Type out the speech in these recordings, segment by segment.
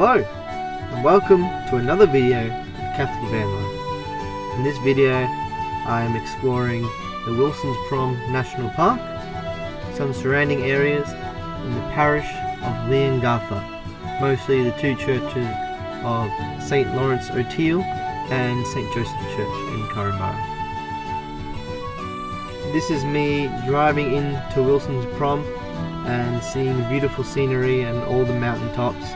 Hello and welcome to another video of Catholic Van Life. In this video I am exploring the Wilsons Prom National Park, some surrounding areas in the parish of Leongatha, mostly the two churches of St. Lawrence O'Teal and St. Joseph's Church in Korumburra. This is me driving into Wilsons Prom and seeing the beautiful scenery and all the mountain tops,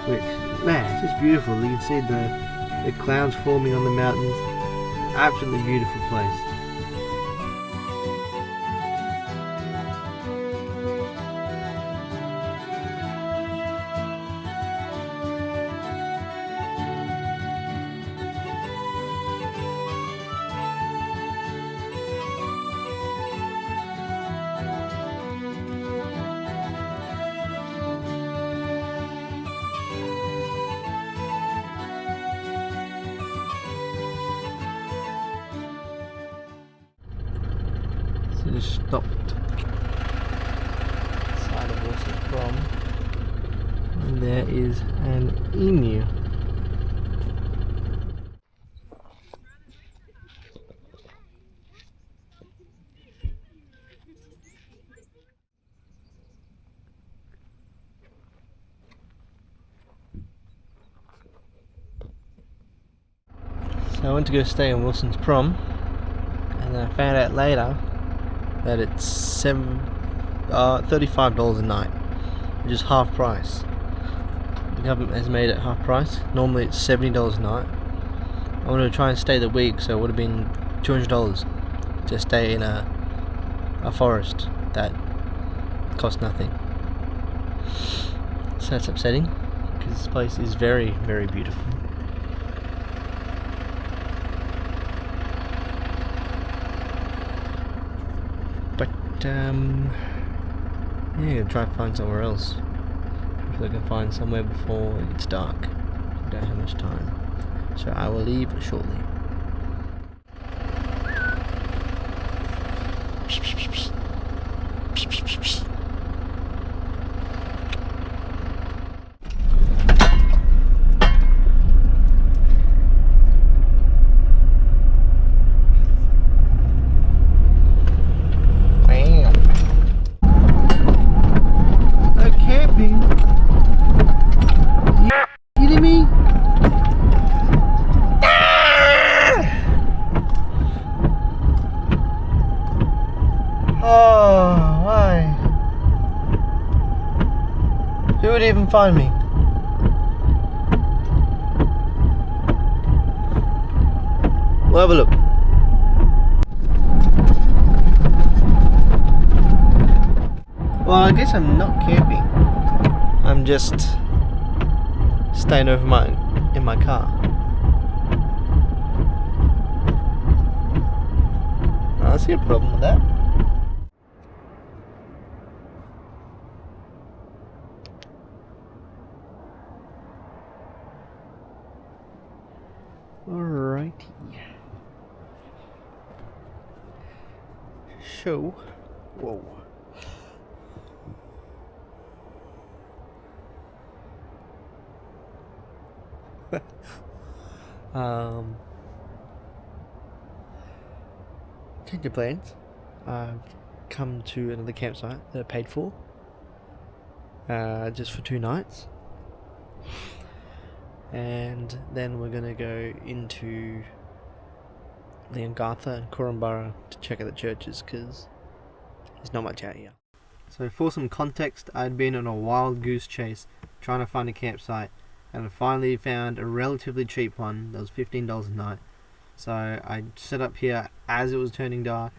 which, man, it's just beautiful. You can see the clouds forming on the mountains. Absolutely beautiful place. So just stopped side of Wilsons Prom, and there is an emu. So I went to go stay in Wilsons Prom, and then I found out later that it's $35 a night, which is half price. The government has made it half price. Normally it's $70 a night. I wanted to try and stay the week, so it would have been $200 to stay in a forest that costs nothing. So that's upsetting, because this place is very, very beautiful. Yeah, gonna try and find somewhere else. Hopefully I can find somewhere before it gets dark. I don't have much time, so I will leave shortly. Oh, why? Who would even find me? We'll have a look. Well, I guess I'm not camping. I'm just staying over in my car. I don't see a problem with that. Alrighty. So, whoa. Change your plans. I've come to another campsite that I paid for, just for 2 nights. And then we're gonna go into Leongatha and Korumburra to check out the churches, because there's not much out here. So for some context, I'd been on a wild goose chase trying to find a campsite, and I finally found a relatively cheap one that was $15 a night. So I set up here as it was turning dark,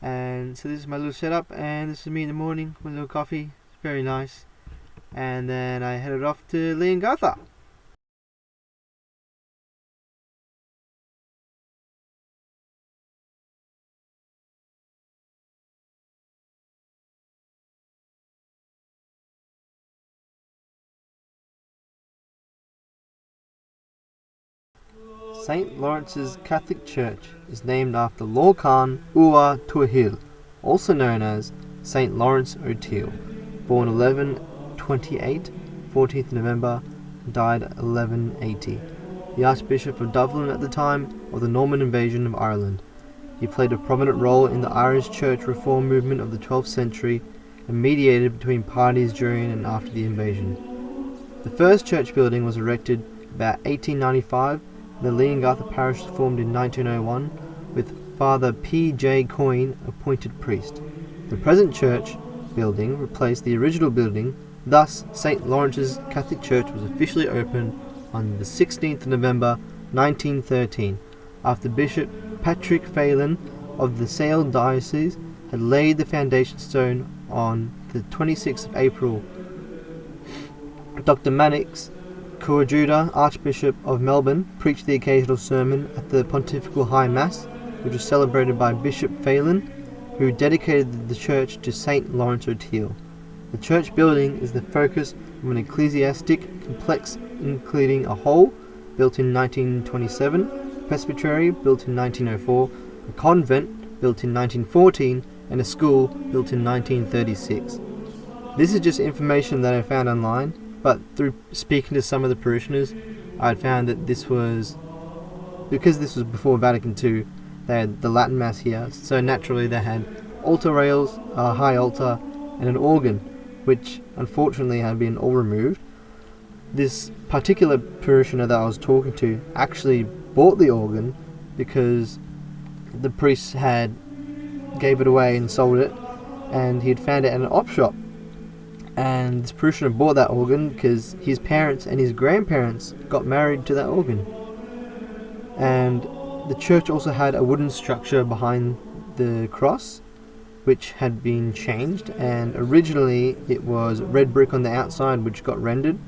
and so this is my little setup, and this is me in the morning with a little coffee. It's very nice. And then I headed off to Leongatha. St. Lawrence's Catholic Church is named after Korumburrua, also known as St. Lawrence O'Teal, born 1128, 14th November died 1180. The Archbishop of Dublin at the time of the Norman invasion of Ireland. He played a prominent role in the Irish church reform movement of the 12th century and mediated between parties during and after the invasion. The first church building was erected about 1895. The Leongatha parish was formed in 1901 with Father P. J. Coyne appointed priest. The present church building replaced the original building. Thus, St. Lawrence's Catholic Church was officially opened on the 16th of November 1913, after Bishop Patrick Phelan of the Sale diocese had laid the foundation stone on the 26th of April. Dr. Mannix Korumburra, Archbishop of Melbourne, preached the occasional sermon at the Pontifical High Mass, which was celebrated by Bishop Phelan, who dedicated the church to St. Lawrence O'Teal. The church building is the focus of an ecclesiastic complex including a hall, built in 1927, a presbytery, built in 1904, a convent, built in 1914, and a school, built in 1936. This is just information that I found online, but through speaking to some of the parishioners, I had found that because this was before Vatican II, they had the Latin Mass here, so naturally they had altar rails, a high altar, and an organ, which unfortunately had been all removed. This particular parishioner that I was talking to actually bought the organ because the priest gave it away and sold it, and he had found it at an op shop. And this parishioner bought that organ because his parents and his grandparents got married to that organ. And the church also had a wooden structure behind the cross, which had been changed, and originally it was red brick on the outside, which got rendered.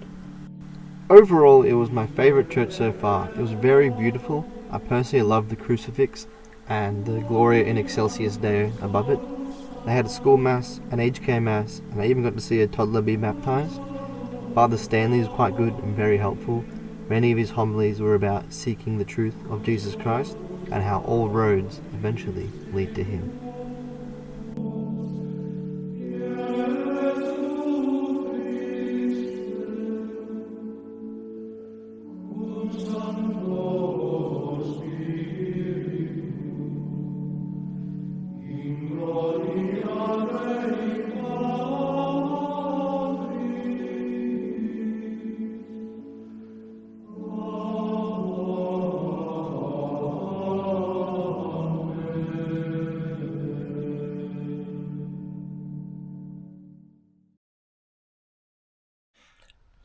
Overall, it was my favourite church so far. It was very beautiful. I personally loved the crucifix and the Gloria in excelsis Deo above it. They had a school mass, an aged care mass, and I even got to see a toddler be baptised. Father Stanley was quite good and very helpful. Many of his homilies were about seeking the truth of Jesus Christ and how all roads eventually lead to him.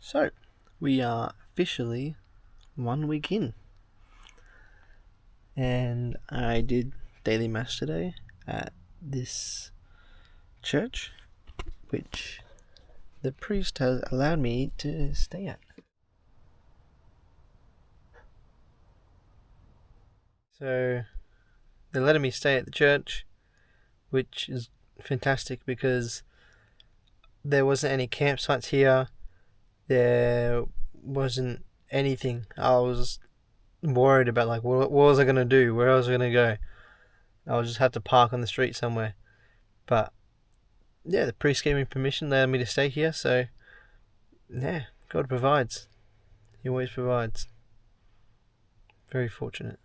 So, we are officially 1 week in, and I did daily mass today at this church, which the priest has allowed me to stay at. So, they let me stay at the church, which is fantastic because there wasn't any campsites here. There wasn't anything. I was worried about what was I going to do? Where was I going to go? I'll just have to park on the street somewhere. But yeah, the priest gave me permission, allowed me to stay here, so yeah, God provides. He always provides. Very fortunate.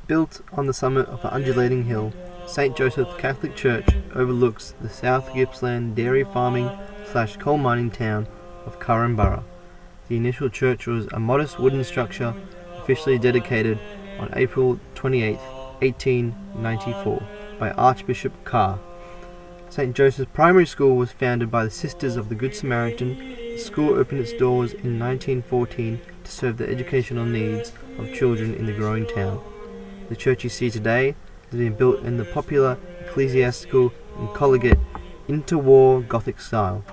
Built on the summit of an undulating hill, St. Joseph Catholic Church overlooks the South Gippsland dairy farming / coal mining town of Korumburra. The initial church was a modest wooden structure officially dedicated on April 28, 1894 by Archbishop Carr. St. Joseph's Primary School was founded by the Sisters of the Good Samaritan. The school opened its doors in 1914 to serve the educational needs of children in the growing town. The church you see today has been built in the popular ecclesiastical and collegiate interwar Gothic style.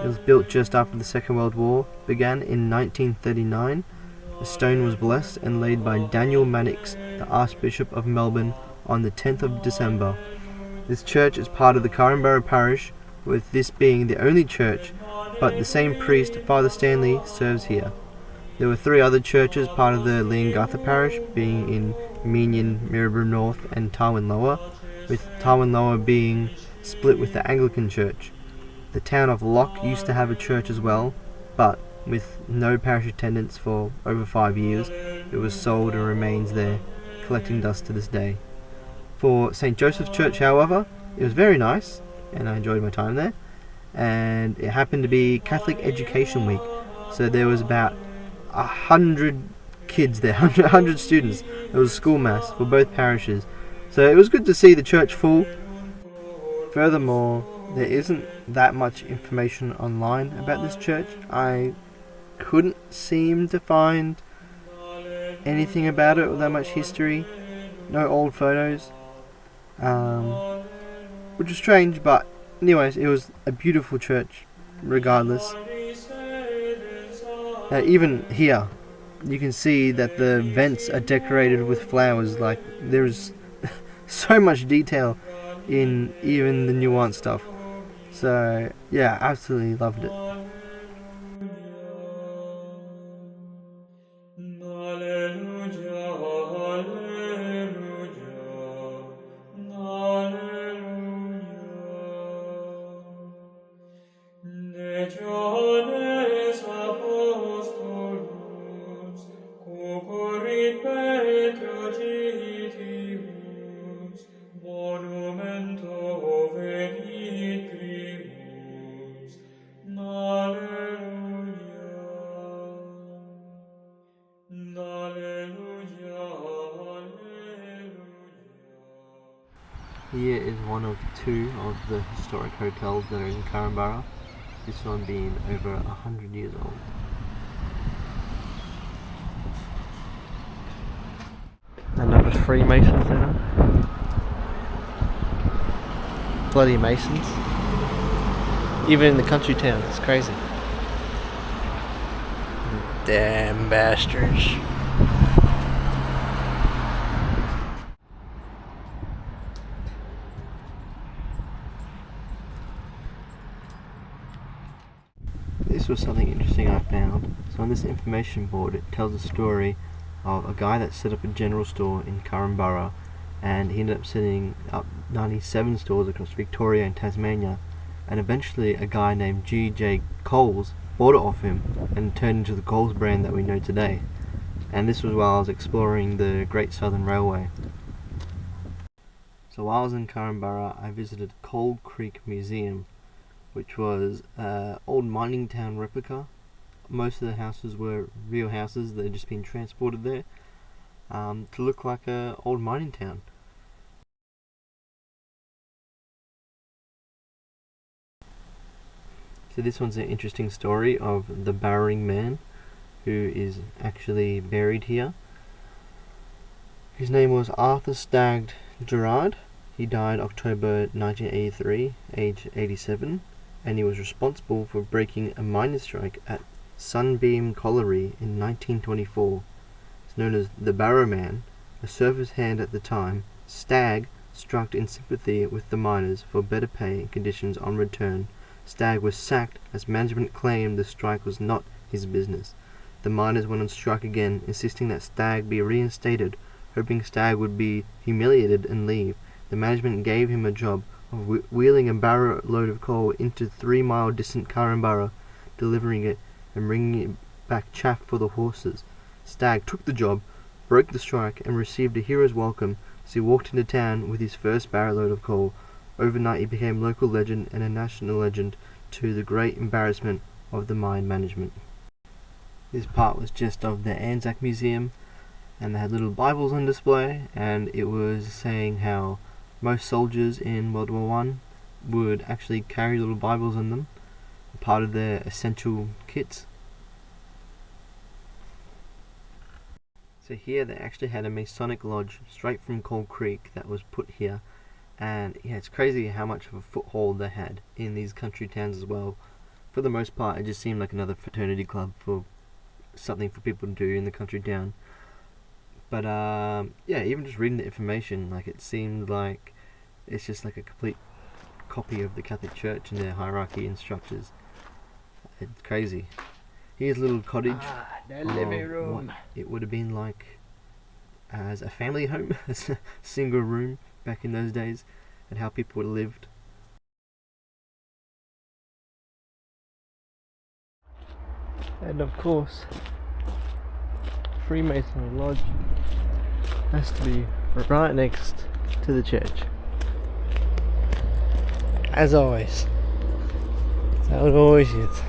It was built just after the Second World War began in 1939. The stone was blessed and laid by Daniel Mannix, the Archbishop of Melbourne, on the 10th of December. This church is part of the Korumburra parish, with this being the only church, but the same priest, Father Stanley, serves here. There were 3 other churches part of the Leongatha parish, being in Meenian, Mirrabooka North and Tarwin Lower, with Tarwin Lower being split with the Anglican Church. The town of Lock used to have a church as well, but with no parish attendance for over 5 years, it was sold and remains there, collecting dust to this day. For St. Joseph's Church, however, it was very nice, and I enjoyed my time there, and it happened to be Catholic Education Week, so there was about 100 kids there, 100 students. There was a school mass for both parishes, so it was good to see the church full. Furthermore, there isn't that much information online about this church. I couldn't seem to find anything about it or that much history. No old photos, which is strange, but anyways, it was a beautiful church regardless. Even here you can see that the vents are decorated with flowers. Like, there's so much detail in even the nuanced stuff. So yeah, absolutely loved it. Here is one of 2 of the historic hotels that are in Korumburra, this one being over 100 years old. Another Freemasons there. Bloody Masons. Even in the country towns, it's crazy. Damn bastards. This was something interesting I found. So on this information board, it tells a story of a guy that set up a general store in Korumburra, and he ended up setting up 97 stores across Victoria and Tasmania, and eventually a guy named G.J. Coles bought it off him and turned into the Coles brand that we know today. And this was while I was exploring the Great Southern Railway. So while I was in Korumburra, I visited Coal Creek Museum, which was an old mining town replica. Most of the houses were real houses that had just been transported there to look like an old mining town. So this one's an interesting story of the Barring Man, who is actually buried here. His name was Arthur Stagg Gerard. He died October 1983, aged 87, and he was responsible for breaking a miners' strike at Sunbeam Colliery in 1924. It's known as the Barrow Man, a surface hand at the time. Stagg struck in sympathy with the miners for better pay and conditions on return. Stagg was sacked as management claimed the strike was not his business. The miners went on strike again, insisting that Stagg be reinstated, hoping Stagg would be humiliated and leave. The management gave him a job of wheeling a barrow load of coal into 3-mile distant Korumburra, delivering it and bringing back chaff for the horses. Stagg took the job, broke the strike, and received a hero's welcome as he walked into town with his first barrow load of coal. Overnight he became local legend and a national legend, to the great embarrassment of the mine management. This part was just of the Anzac Museum, and they had little Bibles on display, and it was saying how most soldiers in World War I would actually carry little Bibles on them, part of their essential kits. So here they actually had a Masonic lodge straight from Coal Creek that was put here, and yeah, it's crazy how much of a foothold they had in these country towns as well. for the most part, it just seemed like another fraternity club for something for people to do in the country town. But yeah, even just reading the information, like it seemed like it's just like a complete copy of the Catholic Church and their hierarchy and structures. It's crazy. Here's a little cottage. The living room. What it would have been like as a family home, as a single room back in those days, and how people would have lived. And of course, Freemasonry Lodge has to be right next to the church. As always. That's how it always is.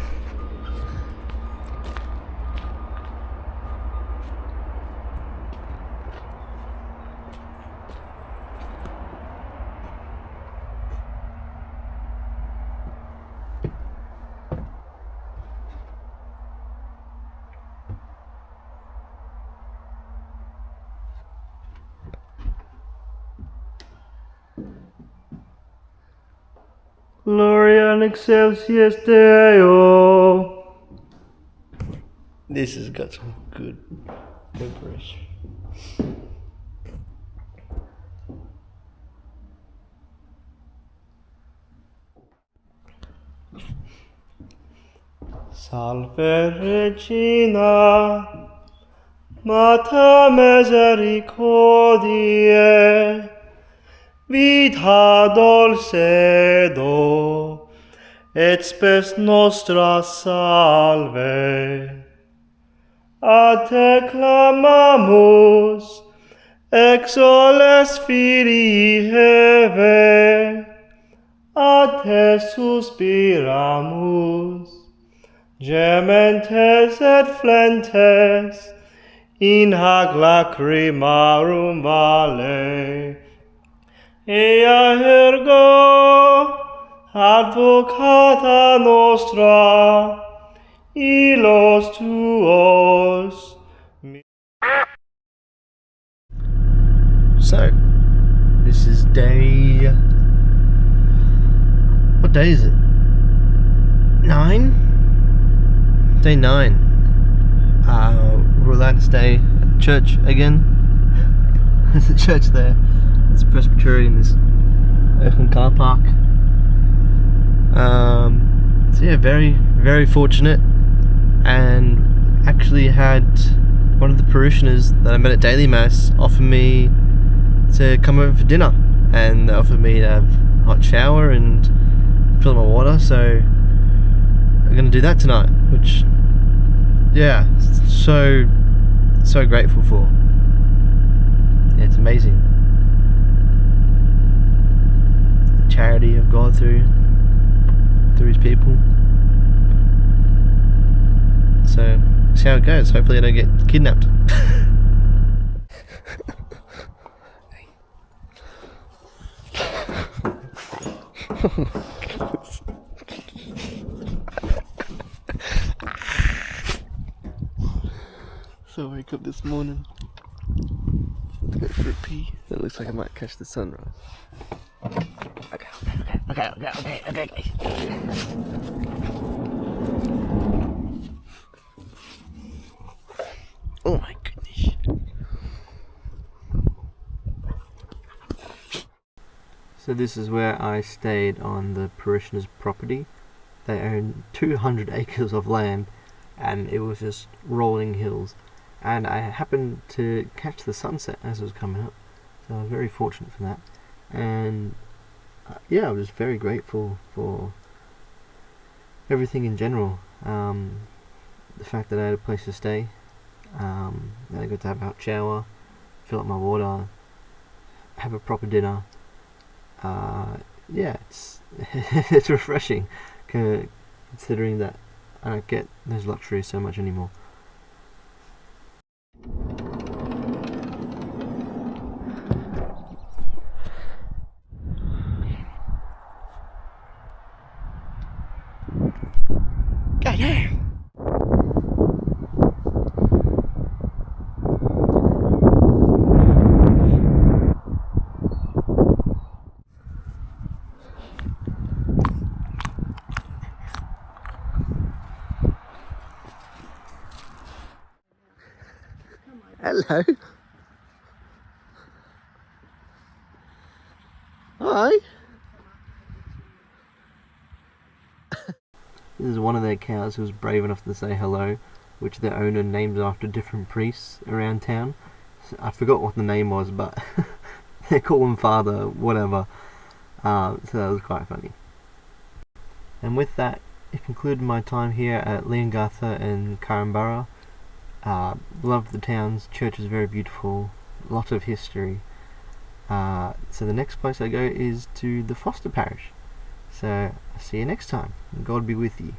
Gloria and excelsis Deo. This has got some good preparation. Salve Regina, Mater misericordiae, vita dulcedo, et spes nostra salve. A te clamamus, exoles filii Heve, a te suspiramus, gementes et flentes, in hac lacrimarum vale. Ea ergo, advocata nostra, illos tuos. So, this is day... What day is it? 9? Day 9. We're allowed to stay at church again. There's a church there. It's a presbytery in this open car park. So yeah, very, very fortunate, and actually had one of the parishioners that I met at daily mass offer me to come over for dinner, and they offered me to have a hot shower and fill up my water, so I'm going to do that tonight, which, yeah, so grateful for. Yeah, it's amazing. The charity of God through his people. So, see how it goes. Hopefully I don't get kidnapped. So I wake up this morning to go for a pee. It looks like I might catch the sunrise. Okay. Oh my goodness. So this is where I stayed on the parishioners' property. They own 200 acres of land, and it was just rolling hills. And I happened to catch the sunset as it was coming up, so I was very fortunate for that. And yeah, I was very grateful for everything in general. The fact that I had a place to stay, that I got to have a hot shower, fill up my water, have a proper dinner. Yeah, it's it's refreshing, considering that I don't get those luxuries so much anymore. Goddamn! Hello. Hi. This is one of their cows who was brave enough to say hello, which their owner named after different priests around town. I forgot what the name was, but they call him Father, whatever. So that was quite funny. And with that, it concluded my time here at Leongatha and Korumburra. Love the towns, church is very beautiful, lot of history. So the next place I go is to the foster parish. So I'll see you next time. God be with you.